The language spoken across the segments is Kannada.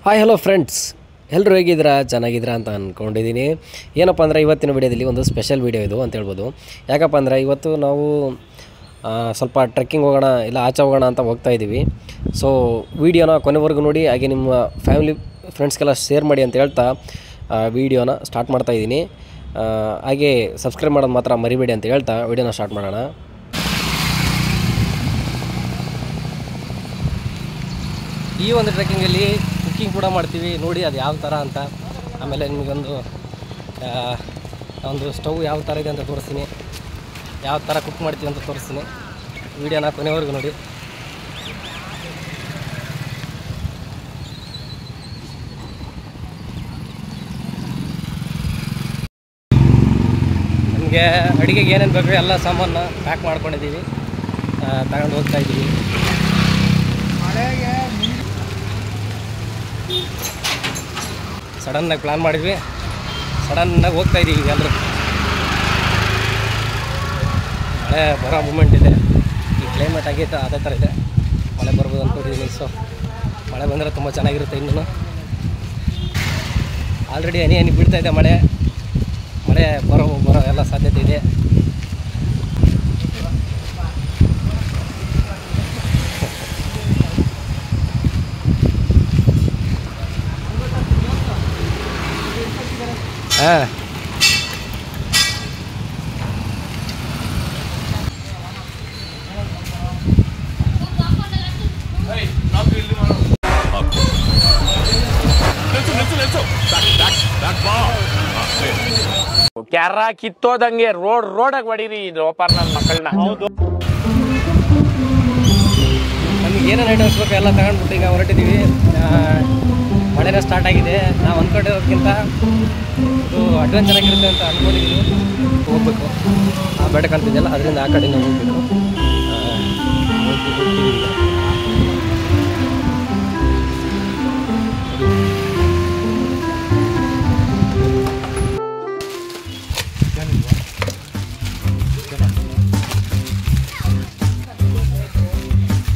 ಹಾಯ್ ಹಲೋ ಫ್ರೆಂಡ್ಸ್, ಎಲ್ಲರೂ ಹೇಗಿದ್ದೀರಾ? ಚೆನ್ನಾಗಿದ್ದೀರಾ ಅಂತ ಅಂದ್ಕೊಂಡಿದ್ದೀನಿ. ಏನಪ್ಪ ಅಂದರೆ ಇವತ್ತಿನ ವಿಡಿಯೋದಲ್ಲಿ ಒಂದು ಸ್ಪೆಷಲ್ ವಿಡಿಯೋ ಇದು ಅಂತ ಹೇಳ್ಬೋದು. ಯಾಕಪ್ಪ ಅಂದರೆ ಇವತ್ತು ನಾವು ಸ್ವಲ್ಪ ಟ್ರೆಕ್ಕಿಂಗ್ ಹೋಗೋಣ, ಇಲ್ಲ ಆಚೆ ಹೋಗೋಣ ಅಂತ ಹೋಗ್ತಾಯಿದ್ದೀವಿ. ಸೊ ವೀಡಿಯೋನ ಕೊನೆವರೆಗೂ ನೋಡಿ, ಹಾಗೆ ನಿಮ್ಮ ಫ್ಯಾಮಿಲಿ ಫ್ರೆಂಡ್ಸ್ಗೆಲ್ಲ ಶೇರ್ ಮಾಡಿ ಅಂತ ಹೇಳ್ತಾ ವೀಡಿಯೋನ ಸ್ಟಾರ್ಟ್ ಮಾಡ್ತಾಯಿದ್ದೀನಿ. ಹಾಗೆ ಸಬ್ಸ್ಕ್ರೈಬ್ ಮಾಡೋದು ಮಾತ್ರ ಮರಿಬೇಡಿ ಅಂತ ಹೇಳ್ತಾ ವೀಡಿಯೋನ ಸ್ಟಾರ್ಟ್ ಮಾಡೋಣ. ಈ ಒಂದು ಟ್ರೆಕ್ಕಿಂಗಲ್ಲಿ ಕುಕ್ಕಿಂಗ್ ಕೂಡ ಮಾಡ್ತೀವಿ, ನೋಡಿ ಅದು ಯಾವ ಥರ ಅಂತ. ಆಮೇಲೆ ನಿಮಗೊಂದು ಒಂದು ಸ್ಟವ್ ಯಾವ ಥರ ಇದೆ ಅಂತ ತೋರಿಸ್ತೀನಿ, ಯಾವ ಥರ ಕುಕ್ ಮಾಡ್ತೀವಿ ಅಂತ ತೋರಿಸ್ತೀನಿ. ವೀಡಿಯೋನ ಕೊನೆವರೆಗೂ ನೋಡಿ. ನಮಗೆ ಅಡುಗೆಗೆ ಏನೇನು ಬೇಕು ಎಲ್ಲ ಸಾಮಾನು ಪ್ಯಾಕ್ ಮಾಡ್ಕೊಂಡಿದ್ದೀವಿ, ತಗೊಂಡು ಹೋಗ್ತಾಯಿದ್ದೀವಿ. ಸಡನ್ನಾಗಿ ಪ್ಲ್ಯಾನ್ ಮಾಡಿದ್ವಿ, ಸಡನ್ನಾಗಿ ಹೋಗ್ತಾಯಿದ್ದೀವಿ. ಈಗ ಎಲ್ಲರೂ ಮಳೆ ಬರೋ ಮೂಮೆಂಟ್ ಇದೆ. ಈ ಕ್ಲೈಮೇಟ್ ಆಗೈತೆ ಅದೇ ಥರ ಇದೆ, ಮಳೆ ಬರ್ಬೋದು ಅಂದ್ಕೊಂಡಿದ್ದೀನಿ. ಸೊ ಮಳೆ ಬಂದರೆ ತುಂಬ ಚೆನ್ನಾಗಿರುತ್ತೆ. ಇನ್ನೂ ಆಲ್ರೆಡಿ ಹನಿ ಬೀಳ್ತಾಯಿದೆ, ಮಳೆ ಬರೋ ಎಲ್ಲ ಸಾಧ್ಯತೆ ಇದೆ. ಹಾಂ, ಕ್ಯಾರ ಕಿತ್ತೋದಂಗೆ ರೋಡಾಗಿ ಹೊಡೀರಿ ಲೋಪಾರ್ ನನ್ನ ಮಕ್ಕಳನ್ನ. ನಮಗೆ ಏನೇನು ಐಟಮ್ಸ್ ಬೇಕು ಎಲ್ಲ ತಗೊಂಡ್ಬಿಟ್ಟು ಈಗ ಹೊರಟಿದ್ದೀವಿ. ಮಳೆನೇ ಸ್ಟಾರ್ಟ್ ಆಗಿದೆ. ನಾವು ಅಂದ್ಕೊಂಡಿರೋದಕ್ಕಿಂತ ಇದು ಅಡ್ವೆಂಚರ್ ಆಗಿರುತ್ತೆ ಅಂತ ಅಂದ್ಕೊಂಡಿದ್ದೀವಿ. ಹೋಗ್ಬೇಕು, ಆ ಬೆಟ್ಟ ಕಾಣ್ತಿದೆಯಲ್ಲ ಅದರಿಂದ ಆ ಕಡೆಯಿಂದ ಹೋಗ್ಬೇಕು.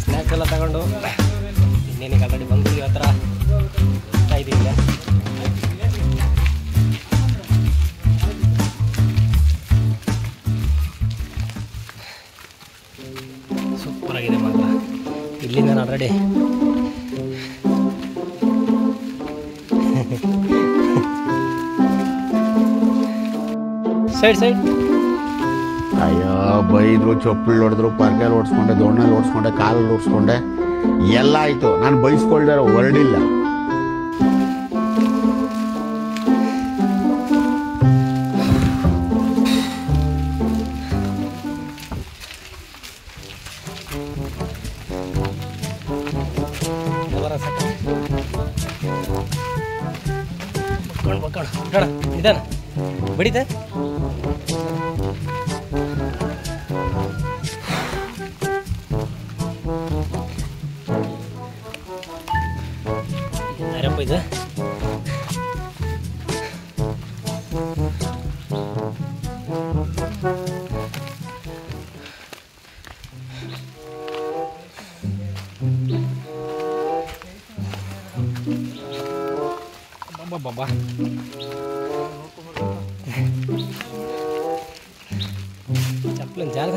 ಸ್ನ್ಯಾಕ್ಸ್ ಎಲ್ಲ ತಗೊಂಡು ಇನ್ನೇನಿಗೆ ಆಲ್ರೆಡಿ ಬಂದ್ಬಿಟ್ಟು ಆ ಥರ ಇದ್ದೀವಿ. ಸೂಪರ್ ಆಗಿದೆ ಮಾತ್ರ. ಇಲ್ಲಿಂದ ಆಲ್ರೆಡಿ ಸೈಡ್ ಅಯ್ಯೋ, ಬೈದ್ರು, ಚಪ್ಪಲಿ ಹೊಡೆದ್ರು, ಪರ್ಕೆಲ್ಲಿ ಓಡಿಸ್ಕೊಂಡೆ, ದೋಣಲ್ಲಿ ಓಡಿಸ್ಕೊಂಡೆ, ಕಾಲಲ್ಲಿ ಓಡಿಸ್ಕೊಂಡೆ, ಎಲ್ಲ ಆಯಿತು. ನಾನು ಬೈಸ್ಕೊಳ್ದಾರ ಹೊರಡಿಲ್ಲ. ನಿಧಾನ ಬಡಿತೆ. ಯಾರಪ್ಪ ಇದು? ಬಾಬಾ ಚಪ್ಪಲಿನ ಜಾಗ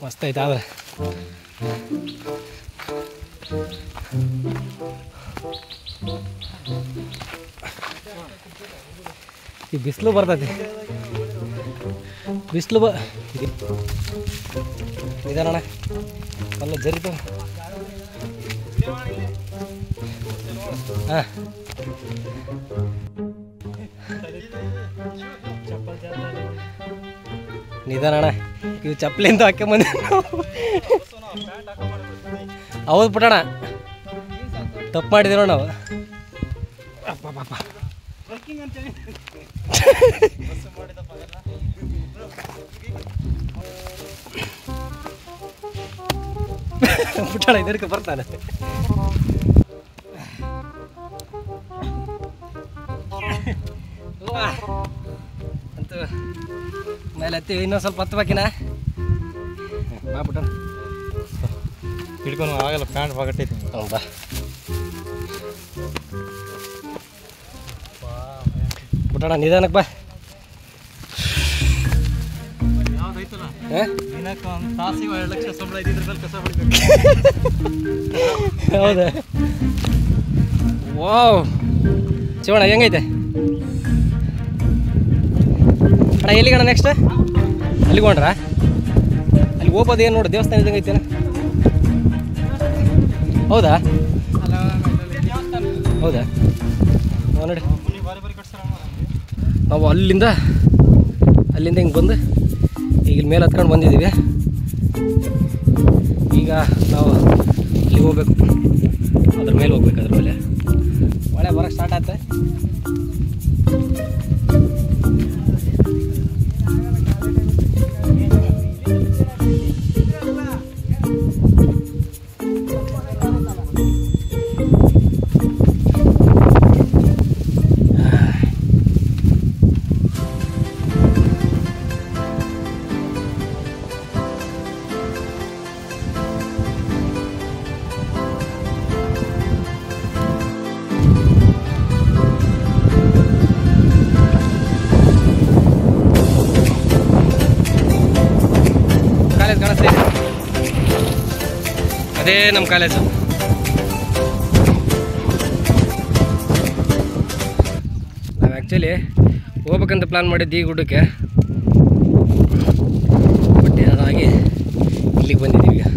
ಮಸ್ತ್ ಐತೆ. ಆದ್ರೆ ಈ ಬಿಸಿಲು ಬರ್ತೈತಿ, ಬಿಸಿಲು ನಿಧಾನಣ್ಣ, ಎಲ್ಲ ಜರಿತು. ಹಾಂ, ನಿಧಾನಣ್ಣ, ಇವು ಚಪ್ಪಲಿಂದ ಹಾಕ್ಕೊಂಬಂದ. ಹೌದು ಪುಟ್ಟಣ, ತಪ್ಪು ಮಾಡಿದಿರೋ ನಾವು. ಅಪ್ಪ ಪಾಪ ಪುಟ್ಟಣ ಇದಕ್ಕೆ ಬರ್ತಾನೆ. ಅಂತೂ ಮೇಲೆ ಹತ್ತಿ ಇನ್ನೊಂದು ಸ್ವಲ್ಪ ಹತ್ತಬೇಕಿನ ಬಾ ಬಿಟ್ಟಣ ಹಿಡ್ಕೊಂಡು ಆಗಲ್ಲ ಪ್ಯಾಂಟ್ ಬಾಗಟ್ಟೈತಿ ಹೌದಾ ಬಿಟ್ಟಣ ನಿಧಾನಕ್ಕೆ ಬಾ ಯಾವ್ದೈತಲ್ಲ ಹಾಂ ದಿನಕ್ಕೆ ಒಂದು ತಾಸಿಗೆ 2 ಲಕ್ಷ ಸಂಬಳ ಇದ್ದಿದ್ರ ಮೇಲೆ ಕಸ ಹೊಡಿಬೇಕು ಹೌದಾ ವಾವ್ ಶಿವಣ್ಣ ಹೆಂಗೈತೆ ಅಣ್ಣ ಎಲ್ಲಿಗಣ ನೆಕ್ಸ್ಟ್ ಅಲ್ಲಿಗೆ ಹೊಂಡ್ರ ಅಲ್ಲಿ ಹೋಗೋದು ಏನು ನೋಡಿ ದೇವಸ್ಥಾನ ಇದ್ದಂಗೆ ಐತೆನ ಹೌದಾ ಹೌದಾ ನೋಡಿ ನಾವು ಅಲ್ಲಿಂದ ಹಿಂಗೆ ಬಂದು ಈಗ ಇಲ್ಲಿ ಮೇಲೆ ಹತ್ಕೊಂಡು ಬಂದಿದ್ದೀವಿ ಈಗ ನಾವು ಇಲ್ಲಿ ಹೋಗ್ಬೇಕು ಅದ್ರ ಮೇಲೆ ಹೋಗ್ಬೇಕು ಅದ್ರ ಮೇಲೆ ಮಳೆ ಬರೋಕ್ಕೆ ಸ್ಟಾರ್ಟ್ ಆಯ್ತು ಅದೇ ನಮ್ಮ ಕಾಲೇಜು ನಾವು ಆ್ಯಕ್ಚುಲಿ ಹೋಗ್ಬೇಕಂತ ಪ್ಲ್ಯಾನ್ ಮಾಡಿದ್ದು ಈ ಗುಡ್ಡಕ್ಕೆ ಬಟ್ ಏನಾಗಿ ಇಲ್ಲಿಗೆ ಬಂದಿದ್ದೀವಿ ಈಗ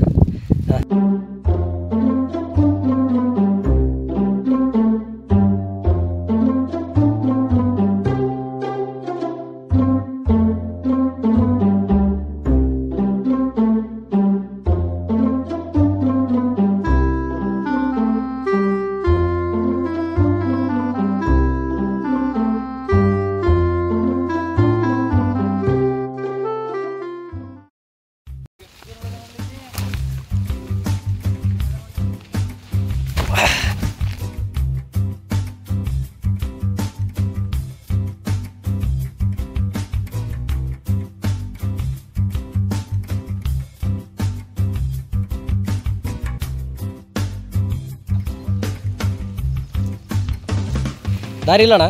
ದಾರಿ ಇಲ್ಲಣ್ಣ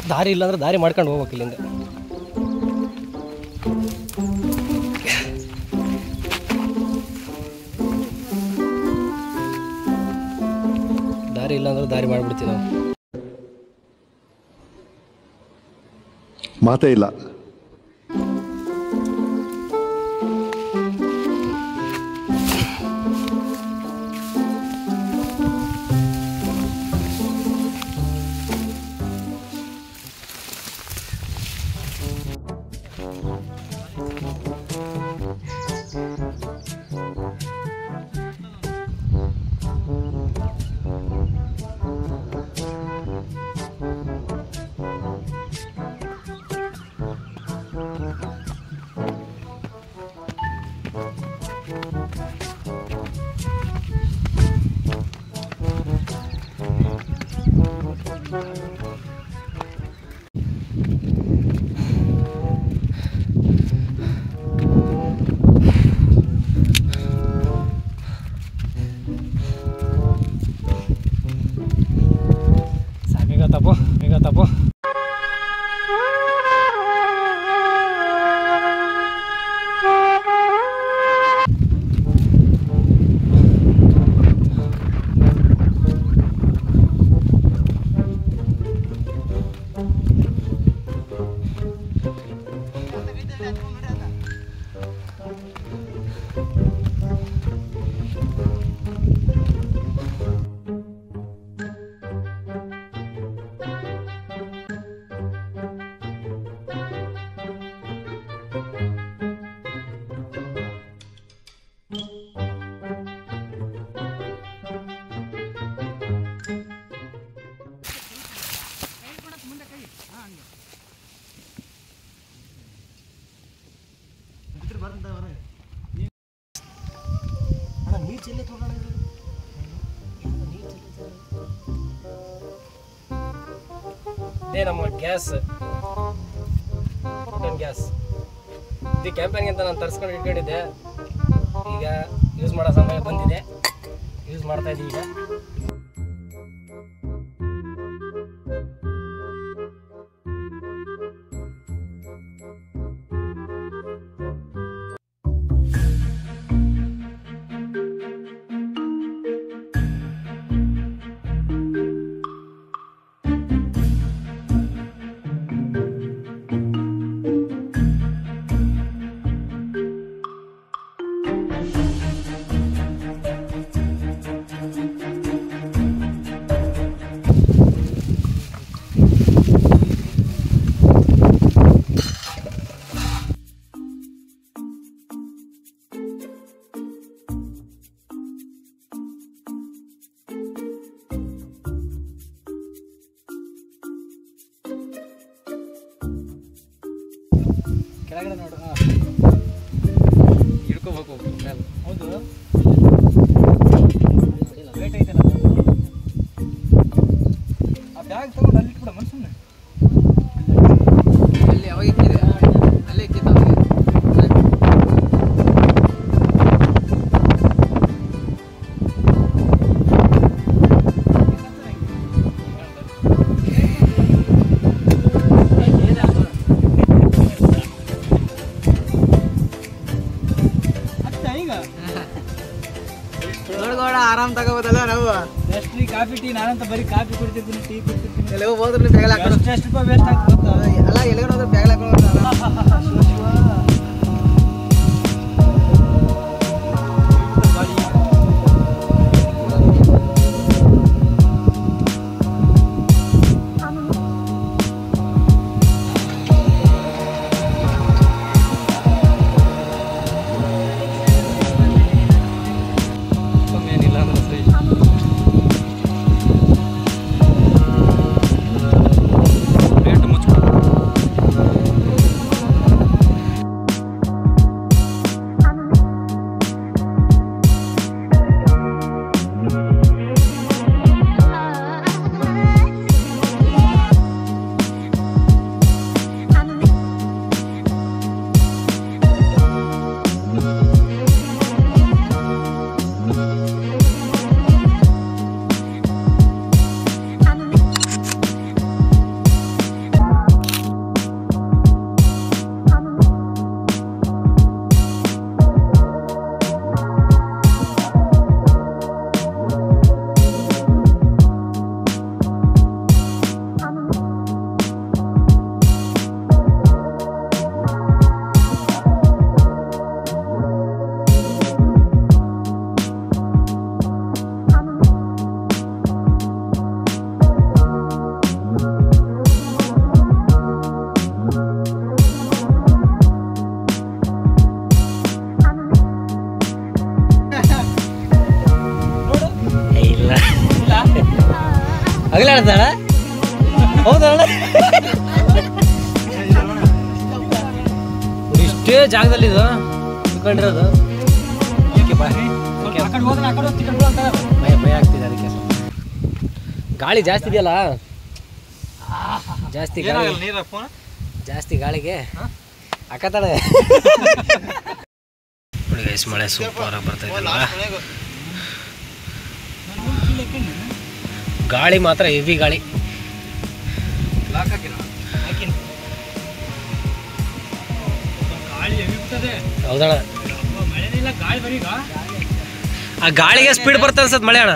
ದಾರಿ ಇಲ್ಲಾಂದ್ರೆ ದಾರಿ ಮಾಡ್ಕೊಂಡು ಹೋಗ್ಬೇಕು ಇಲ್ಲಿಂದ ದಾರಿ ಇಲ್ಲಾಂದ್ರೆ ದಾರಿ ಮಾಡಿಬಿಡ್ತೀವಿ ನಾವು ಮಾತೇ ಇಲ್ಲ sapo. ನಮ್ಮ ಗ್ಯಾಸ್ ಗ್ಯಾಸ್ ಇದು ಕ್ಯಾಂಪೇನ್ಗೆ ಅಂತ ನಾನು ತರಿಸ್ಕೊಂಡು ಇಟ್ಕೊಂಡಿದ್ದೆ. ಈಗ ಯೂಸ್ ಮಾಡೋ ಸಮಯ ಬಂದಿದೆ, ಯೂಸ್ ಮಾಡ್ತಾ ಇದ್ದೀವಿ ಈಗ. ಕೆಳಗಡೆ ನೋಡು. ಹಿಡ್ಕೋಬೇಕು ಮೇಲೆ. ಹೌದು ವೇಟ್ ಐತೆ ಆ ಬ್ಯಾಗ್ ತಗೊಂಡು ಅಲ್ಲಿ ಇಟ್ಬಿಡ ಮನ್ಸುಮ್ಮನೆ. ಅಲ್ಲಿ ಅವಾಗ ಇಕ್ಕಿದೆ, ಅಲ್ಲೇ ಇಕ್ಕಿದ್ದ ನೋಡ್ಕೋಣ. ಆರಾಮ್ ತಗೋಬೋದಲ್ಲ ನಾವು. ಎಷ್ಟು ಕಾಫಿ ಟೀ ನಾನಂತ ಬರೀ ಕಾಫಿ ಕುಡಿತಿರ್ತೀನಿ, ಟೀ ಕುಡಿತಿರ್ತೀನಿ. ಎಲ್ಲ ಹೋದ್ರು ಬ್ಯಾಗ್ ಹಾಕೋದು ಎಷ್ಟು ರೂಪಾಯಿ ವೇಸ್ಟ್ ಆಗ್ತದೆ ಅಲ್ಲ. ಎಲ್ಲಿಗೆ ಹೋದ್ರೆ ಬ್ಯಾಗ್ ಹಾಕೋದು. ಅಗಲಾಡ್ತಾಳ. ಹೌದಣ್ಣ, ಇಷ್ಟೇ ಜಾಗದಲ್ಲಿ ಇದು ಇಟ್ಕೊಂಡಿರೋದು. ಭಯ ಆಗ್ತಿದೆ ಅದಕ್ಕೆ. ಗಾಳಿ ಜಾಸ್ತಿ ಇದೆಯಲ್ಲ, ಜಾಸ್ತಿ ಗಾಳಿಗೆ ಅಕ್ಕತಾಳೆ. ಮಳೆ ಸೂಪರ್ ಆಗಿ ಬರ್ತಾ ಇದೆಯಲ್ಲ. ಗಾಳಿ ಮಾತ್ರ ಹೆವಿ ಗಾಳಿ. ಹೌದಣ್ಣ, ಆ ಗಾಳಿಗೆ ಸ್ಪೀಡ್ ಬರ್ತದೆ ಅನ್ಸತ್ ಮಳೆ ಅಣ್ಣ.